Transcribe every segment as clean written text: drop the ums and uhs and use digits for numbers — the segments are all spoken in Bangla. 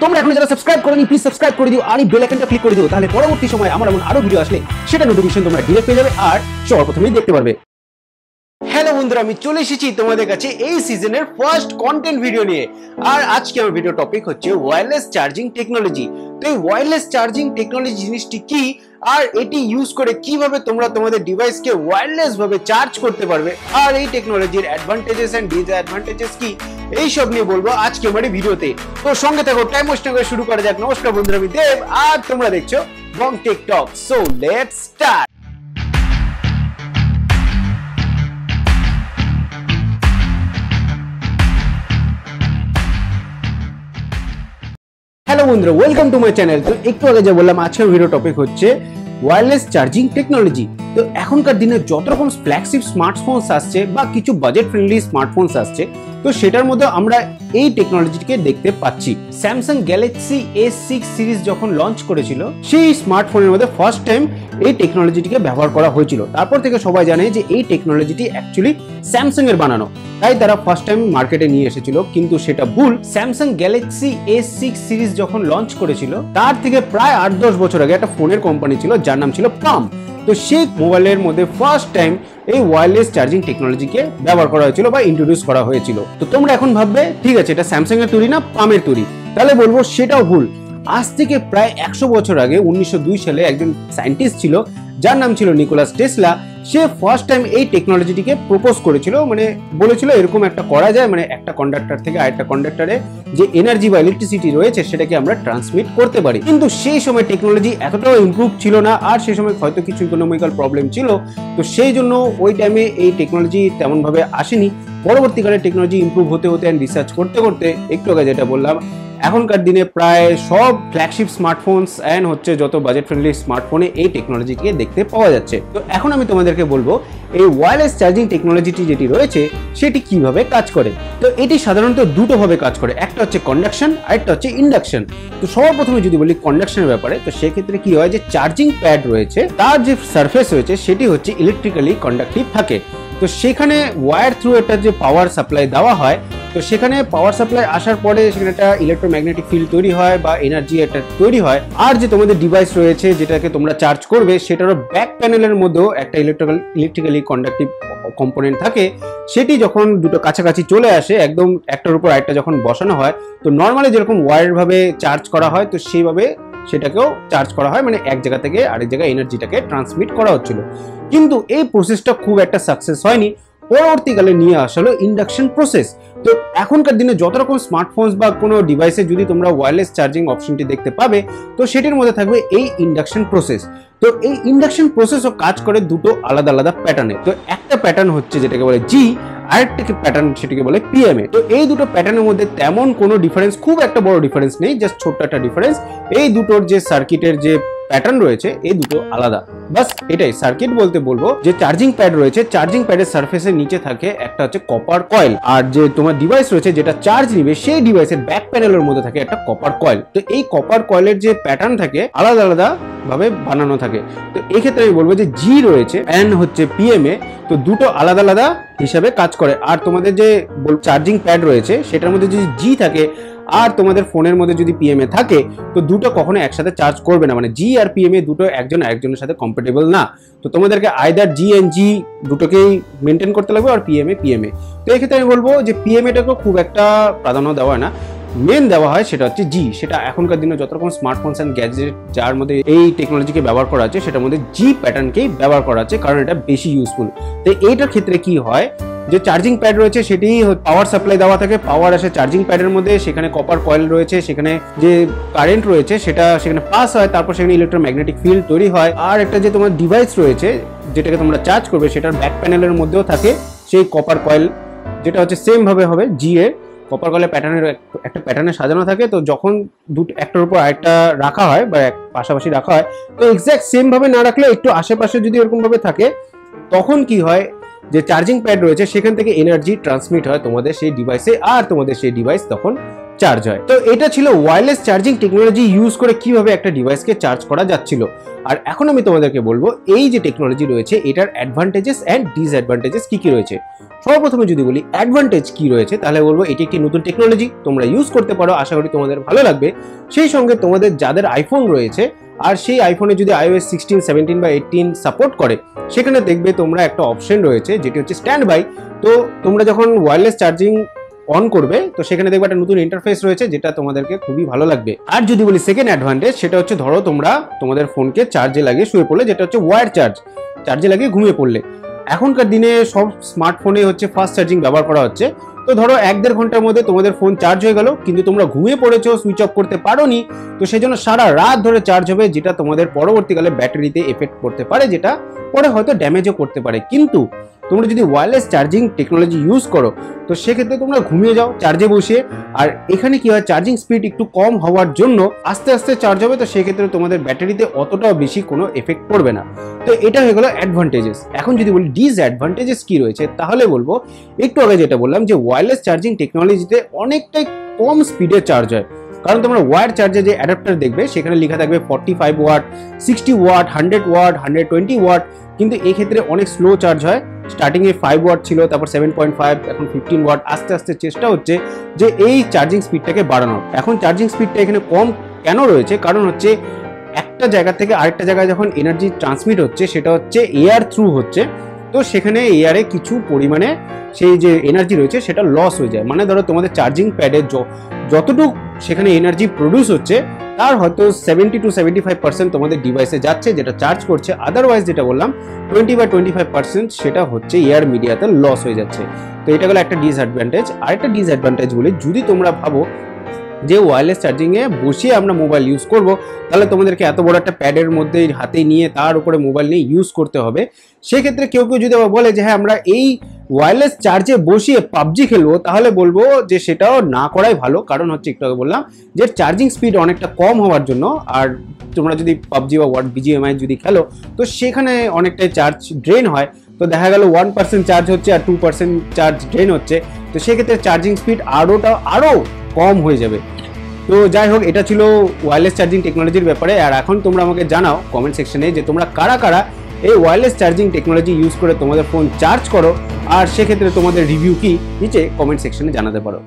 তোমরা এখন যারা সাবস্ক্রাইব করোনি প্লিজ সাবস্ক্রাইব করে দিও আর এই বেল আইকনটা ক্লিক করে দিও, তাহলে পরবর্তী সময় আমার এমন আরো ভিডিও আসলে সেটা নোটিফিকেশন তোমরা ডিরেক্ট পেয়ে যাবে আর সবার প্রথমেই দেখতে পারবে। হ্যালো বন্ধুরা, আমি চলে এসেছি তোমাদের কাছে এই সিজনের ফার্স্ট কন্টেন্ট ভিডিও নিয়ে। আর আজকে আমার ভিডিও টপিক হচ্ছে ওয়্যারলেস চার্জিং টেকনোলজি। তো এই ওয়্যারলেস চার্জিং টেকনোলজি জিনিসটি কি আর এটি ইউজ করে কিভাবে তোমরা তোমাদের ডিভাইসকে ওয়্যারলেস ভাবে চার্জ করতে পারবে আর এই টেকনোলজির অ্যাডভান্টেজেস এন্ড ডিসঅ্যাডভান্টেজেস কি এই সব নিয়ে বলবো আজকে আমার এই ভিডিওতে। তো সঙ্গে থাকো, টাইম ওয়েস্ট না করে শুরু করা যাক। নমস্কার বন্ধুরা, আমি দেব আর তোমরা দেখছো Bong tech talk. So let's start. Hello বন্ধুরা, ওয়েলকাম টু মাই চ্যানেল। তো একটু আগে যা বললাম, আজকের ভিডিও টপিক হচ্ছে ওয়্যারলেস চার্জিং টেকনোলজি। তো এখনকার দিনে যত রকম ফ্ল্যাগশিপ স্মার্টফোনস আসছে বা কিছু বাজেট ফ্রেন্ডলি স্মার্টফোনস আসছে, তো সেটার মধ্যে আমরা এই টেকনোলজিকে দেখতে পাচ্ছি। স্যামসাং গ্যালাক্সি S6 সিরিজ যখন লঞ্চ করেছিল, সেই স্মার্টফোনের মধ্যে ফার্স্ট টাইম এই টেকনোলজিটিকে ব্যবহার করা হয়েছিল। তারপর থেকে সবাই জানে যে এই টেকনোলজিটি অ্যাকচুয়ালি স্যামসাং এর বানানো, তাই তারা ফার্স্ট টাইম মার্কেটে নিয়ে এসেছিল, কিন্তু সেটা ভুল। স্যামসাং গ্যালাক্সি S6 সিরিজ যখন লঞ্চ করেছিল, তার থেকে প্রায় 8-10 বছর আগে একটা ফোনের কোম্পানি ছিল যার নাম ছিল পাম। তো সেই মোবাইলের মধ্যে ফার্স্ট টাইম এই ওয়্যারলেস চার্জিং টেকনোলজিকে ব্যবহার করা হয়েছিল বা ইন্ট্রোডিউস করা হয়েছিল। তো তোমরা এখন ভাববে ঠিক আছে, এটা স্যামসাং এর তৈরি না পামের তৈরি, তাহলে বলবো সেটাও ভুল। আজ থেকে প্রায় 100 বছর আগে 1902 সালে একজন সায়েন্টিস্ট ছিল যার নাম ছিল নিকোলাস টেসলা। সে ফার্স্ট টাইম এই টেকনোলজিটিকে প্রপোজ করেছিল, মানে বলেছিল এরকম একটা করা যায়, মানে একটা কন্ডাক্টর থেকে আরেকটা কন্ডাক্টরে যে এনার্জি বা ইলেকট্রিসিটি রয়েছে সেটাকে আমরা ট্রান্সমিট করতে পারি। কিন্তু সেই সময় টেকনোলজি এতটাও ইমপ্রুভ ছিল না, আর সেই সময় হয়তো কিছু ইকোনমিক্যাল প্রবলেম ছিল, তো সেই জন্য ওই টাইমে এই টেকনোলজি তেমন ভাবে আসেনি। পরবর্তীকালে টেকনোলজি ইমপ্রুভ হতে হতে এন্ড রিসার্চ করতে করতে একটু আগে যেটা বললাম, এখনকার দিনে প্রায় সব ফ্ল্যাগশিপ স্মার্টফোনস এন্ড হচ্ছে যত বাজেট ফ্রেন্ডলি স্মার্টফোনে এই টেকনোলজিকে দেখতে পাওয়া যাচ্ছে। তো এখন আমি তোমাদেরকে বলবো এই ওয়্যারলেস চার্জিং টেকনোলজিটি যেটি রয়েছে সেটি কিভাবে কাজ করে। তো এটি সাধারণত দুটো ভাবে কাজ করে, একটা হচ্ছে কন্ডাকশন আর একটা হচ্ছে ইন্ডাকশন। তো সবার প্রথমে যদি বলি কন্ডাকশনের ব্যাপারে, তো সেক্ষেত্রে কি হয় যে চার্জিং প্যাড রয়েছে তার যে সারফেস রয়েছে সেটি হচ্ছে ইলেকট্রিক্যালি কন্ডাক্টিভ থাকে। তো সেখানে ওয়্যার থ্রু একটা যে পাওয়ার সাপ্লাই দেওয়া হয়, তো সেখানে পাওয়ার সাপ্লাই আসার পরে সেখানে একটা ইলেকট্রোম্যাগনেটিক ফিল্ড তৈরি হয় বা এনার্জি একটা তৈরি হয়। আর যে তোমাদের ডিভাইস রয়েছে যেটাকে তোমরা চার্জ করবে, সেটারও ব্যাক প্যানেলের মধ্যেও একটা ইলেকট্রিক্যালি কন্ডাক্টিভ কম্পোনেন্ট থাকে। সেটি যখন দুটো কাছাকাছি চলে আসে, একদম একটার উপর আরেকটা যখন বসানো হয়, তো নর্মালি যেরকম ওয়্যার ভাবে চার্জ করা হয়, তো সেইভাবে সেটাকেও চার্জ করা হয়, মানে এক জায়গা থেকে আরেক জায়গায় এনার্জিটাকে ট্রান্সমিট করা হচ্ছিল। কিন্তু এই প্রসেসটা খুব একটা সাকসেস হয়নি। পরবর্তীকালে নিয়ে আসা হলো ইন্ডাকশন প্রসেস। তো এখনকার দিনে যত রকম স্মার্টফোনস বা কোনো ডিভাইসে যদি তোমরা ওয়্যারলেস চার্জিং অপশনটি দেখতে পাবে, তো সেটির মধ্যে থাকবে এই ইন্ডাকশন প্রসেস। তো এই ইন্ডাকশন প্রসেসও কাজ করে দুটো আলাদা আলাদা প্যাটার্নে। তো একটা প্যাটার্ন হচ্ছে যেটাকে বলে জি, আরেকটা প্যাটার্ন সেটাকে বলে পিএমএ। তো এই দুটো প্যাটার্নের মধ্যে তেমন কোনো ডিফারেন্স, খুব একটা বড় ডিফারেন্স নেই, জাস্ট ছোট্ট একটা ডিফারেন্স। এই দুটোর যে সার্কিটের যে প্যাটার্ন রয়েছে এই দুটো আলাদা, বাস এটাই। সার্কিট বলতে বলবো যে চার্জিং প্যাড রয়েছে, চার্জিং প্যাডের সারফেসের নিচে থাকে একটা হচ্ছে কপার কয়েল, আর যে তোমার ডিভাইস রয়েছে যেটা চার্জ নিবে সেই ডিভাইসের ব্যাক প্যানেলের মধ্যে থাকে একটা কপার কয়েল। তো এই কপার কয়েলের যে প্যাটার্ন থাকে আলাদা আলাদা ভাবে বানানো থাকে। তো এই ক্ষেত্রে আমি বলবো যে জি রয়েছে এন্ড হচ্ছে পিএমএ, তো দুটো আলাদা আলাদা হিসাবে কাজ করে। আর তোমাদের যে চার্জিং প্যাড রয়েছে সেটার মধ্যে যদি জি থাকে আর তোমাদের ফোনের মধ্যে যদি পিএমএ থাকে, তো দুটো কখনো একসাথে চার্জ করবে না, মানে জি আর পিএমএ দুটো একজন আরেকজনের সাথে কম্প্যাটেবল না। তো তোমাদেরকে আইদার জি এন্ড জি দুটোকেই মেনটেন করতে লাগবে, আর পিএমএ। তো এই ক্ষেত্রে আমি বলবো যে পিএমএটাকে খুব একটা প্রাধান্য দেওয়া হয় না, মেন দেওয়া হয় সেটা হচ্ছে জি। সেটা এখনকার দিনে যত রকম স্মার্টফোনস এন্ড গ্যাজেট যার মধ্যে এই টেকনোলজিকে ব্যবহার করা আছে, সেটার মধ্যে জি প্যাটার্নকেই ব্যবহার করা আছে, কারণ এটা বেশি ইউজফুল। তো এইটার ক্ষেত্রে কি হয় যে চার্জিং প্যাড রয়েছে সেটি পাওয়ার সাপ্লাই দেওয়া থাকে, পাওয়ার আসে চার্জিং প্যাডের মধ্যে, সেখানে কপার কয়েল রয়েছে, সেখানে যে কারেন্ট রয়েছে সেটা সেখানে পাস হয়, তারপর সেখানে ইলেকট্রোম্যাগনেটিক ফিল্ড তৈরি হয়। আর একটা যে তোমার ডিভাইস রয়েছে যেটাকে তোমরা চার্জ করবে, সেটার ব্যাক প্যানেলের মধ্যেও থাকে সেই কপার কয়েল, যেটা হচ্ছে সেম ভাবে হবে জি এর কপার কয়েলের প্যাটার্নের একটা প্যাটার্নে সাজানো থাকে। তো যখন একটার উপর আরেকটা রাখা হয় বা পাশাপাশি রাখা হয়, তো এক্স্যাক্ট সেম ভাবে না রাখলে একটু আশেপাশে যদি এরকম ভাবে থাকে, তখন কি হয় যে চার্জিং প্যাড রয়েছে সেখান থেকে এনার্জি ট্রান্সমিট হয় তোমাদের সেই ডিভাইসে, আর তোমাদের সেই ডিভাইস তখন চার্জ হয়। তো এটা ছিল ওয়্যারলেস চার্জিং টেকনোলজি ইউজ করে কিভাবে একটা ডিভাইসকে চার্জ করা যাচ্ছিল। আর এখন আমি তোমাদেরকে বলবো এই যে টেকনোলজি রয়েছে এটার অ্যাডভান্টেজেস অ্যান্ড ডিসঅ্যাডভান্টেজেস কি কি রয়েছে। সর্বপ্রথমে যদি বলি অ্যাডভান্টেজ কি রয়েছে, তাহলে বলবো এটি একটি নতুন টেকনোলজি, তোমরা ইউজ করতে পারো, আশা করি তোমাদের ভালো লাগবে। সেই সঙ্গে তোমাদের যাদের আইফোন রয়েছে আর সেই আইফোনে যদি iOS 16, 17 বা 18 সাপোর্ট করে, সেখানে দেখবে তোমরা একটা অপশন রয়েছে যেটি হচ্ছে স্ট্যান্ড বাই। তো তোমরা যখন ওয়্যারলেস চার্জিং অন করবে তো সেখানে দেখবে একটা নতুন ইন্টারফেস রয়েছে যেটা তোমাদেরকে খুবই ভালো লাগবে। আর যদি বলি সেকেন্ড অ্যাডভান্টেজ, সেটা হচ্ছে ধরো তোমরা তোমাদের ফোনকে চার্জে লাগিয়ে শুয়ে পড়লে, যেটা হচ্ছে ওয়্যার চার্জে লাগিয়ে ঘুমিয়ে পড়লে। এখনকার দিনে সব স্মার্টফোনে হচ্ছে ফাস্ট চার্জিং ব্যবহার করা হচ্ছে। তো ধরো 1-1.5 ঘন্টার মধ্যে তোমাদের ফোন চার্জ হয়ে গেল, কিন্তু তোমরা ঘুমিয়ে পড়েছো, সুইচ অফ করতে পারোনি, তো সেই জন্য সারা রাত ধরে চার্জ হবে, যেটা তোমাদের পরবর্তীকালে ব্যাটারিতে এফেক্ট করতে পারে, যেটা পরে হয়তো ড্যামেজও করতে পারে। কিন্তু তোমরা যদি ওয়্যারলেস চার্জিং টেকনোলজি ইউজ করো তো সেক্ষেত্রে তোমরা ঘুমিয়ে যাও চার্জে বসিয়ে, আর এখানে কি হয় চার্জিং স্পিড একটু কম হওয়ার জন্য আস্তে আস্তে চার্জ হবে, তো সেক্ষেত্রে তোমাদের ব্যাটারিতে অতটাও বেশি কোনো এফেক্ট পড়বে না। তো এটা হয়ে গেল অ্যাডভান্টেজেস। এখন যদি বলি ডিসঅ্যাডভান্টেজেস কি রয়েছে, তাহলে বলবো একটু আগে যেটা বললাম যে ওয়্যারলেস চার্জিং টেকনোলজিতে অনেকটাই কম স্পিডে চার্জ হয়। কারণ তোমরা ওয়্যার চার্জে যে অ্যাডাপ্টার দেখবে সেখানে লেখা থাকবে 45 ওয়াট, 60 ওয়াট, 100 ওয়াট, 120 ওয়াট, কিন্তু এক্ষেত্রে অনেক স্লো চার্জ হয়। স্টার্টিং এ 5 ওয়াট ছিল, তারপর 7.5, এখন 15 ওয়াট। আস্তে আস্তে চেষ্টা হচ্ছে যে এই চার্জিং স্পিডটাকে বাড়ানোর। এখন চার্জিং স্পিডটা এখানে কম কেন রয়েছে, কারণ হচ্ছে একটা জায়গা থেকে আরেকটা জায়গায় যখন এনার্জি ট্রান্সমিট হচ্ছে সেটা হচ্ছে এয়ার থ্রু হচ্ছে, তো সেখানে এয়ারে কিছু পরিমাণে সেই যে এনার্জি রয়েছে সেটা লস হয়ে যায়। মানে ধরো তোমাদের চার্জিং প্যাডে যতটুকু সেখানে এনার্জি প্রডিউস হচ্ছে তার হয়তো 70 to 75% তোমাদের ডিভাইসে যাচ্ছে, যেটা চার্জ করছে। আদারওয়াইজ যেটা বললাম 20 বা 25% সেটা হচ্ছে এয়ার মিডিয়াতে লস হয়ে যাচ্ছে। তো এটা হলো একটা ডিসঅ্যাডভান্টেজ। আরেকটা ডিসঅ্যাডভান্টেজ বলি, যদি তোমরা ভাবো যে ওয়্যারলেস চার্জিংয়ে বসিয়ে আমরা মোবাইল ইউজ করব, তাহলে তোমাদেরকে এত বড় একটা প্যাডের মধ্যে হাতে নিয়ে তার উপরে মোবাইল নিয়ে ইউজ করতে হবে। সেক্ষেত্রে কেউ কেউ যদি বলে যে হ্যাঁ আমরা এই ওয়্যারলেস চার্জে বসিয়ে পাবজি খেলবো, তাহলে বলবো যে সেটাও না করাই ভালো। কারণ হচ্ছে একটু আগে বললাম যে চার্জিং স্পিড অনেকটা কম হওয়ার জন্য, আর তোমরা যদি পাবজি বা BGMI যদি খেলো তো সেখানে অনেকটাই চার্জ ড্রেন হয়। তো দেখা গেল 1% চার্জ হচ্ছে আর 2% চার্জ ড্রেন হচ্ছে, তো সেক্ষেত্রে চার্জিং স্পিড আরও কম হয়ে যাবে। তো যাই হোক, এটা ছিল ওয়্যারলেস চার্জিং টেকনোলজির ব্যাপারে। আর এখন তোমরা আমাকে জানাও কমেন্ট সেকশনে যে তোমরা কারা কারা এই ওয়্যারলেস চার্জিং টেকনোলজি ইউজ করে তোমাদের ফোন চার্জ করো, আর সেক্ষেত্রে তোমাদের রিভিউ কি নিচে কমেন্ট সেকশনে জানাতে পারো।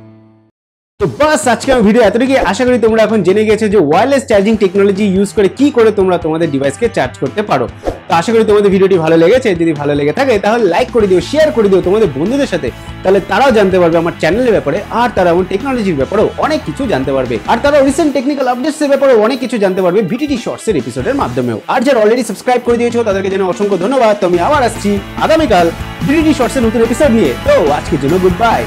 তো বাস আজকে আমার ভিডিও এতটুকুই। আশা করি তোমরা এখন জেনে গেছো যে ওয়্যারলেস চার্জিং টেকনোলজি ইউজ করে কি করে তোমরা তোমাদের ডিভাইসকে চার্জ করতে পারো। তো আশা করি তোমাদের ভিডিওটি ভালো লেগেছে। যদি ভালো লেগে থাকে তাহলে লাইক করে দিও, শেয়ার করে দিও তোমাদের বন্ধুদের সাথে, তাহলে তারাও জানতে পারবে আমার চ্যানেলের ব্যাপারে, আর তারা আমার টেকনোলজির ব্যাপারেও অনেক কিছু জানতে পারবে, আর তারা রিসেন্ট টেকনিক্যাল আপডেটস এর ব্যাপারে অনেক কিছু জানতে পারবে ভিটিটি শর্টস এর এপিসোডের মাধ্যমেও। আর যারা অলরেডি সাবস্ক্রাইব করে দিয়েছো তাদেরকে জানাই অসংখ্য ধন্যবাদ। তো আমি আবার আসছি আগামীকাল ভিটিটি শর্টস এর নতুন এপিসোড নিয়ে। তো আজকের জন্য গুড বাই।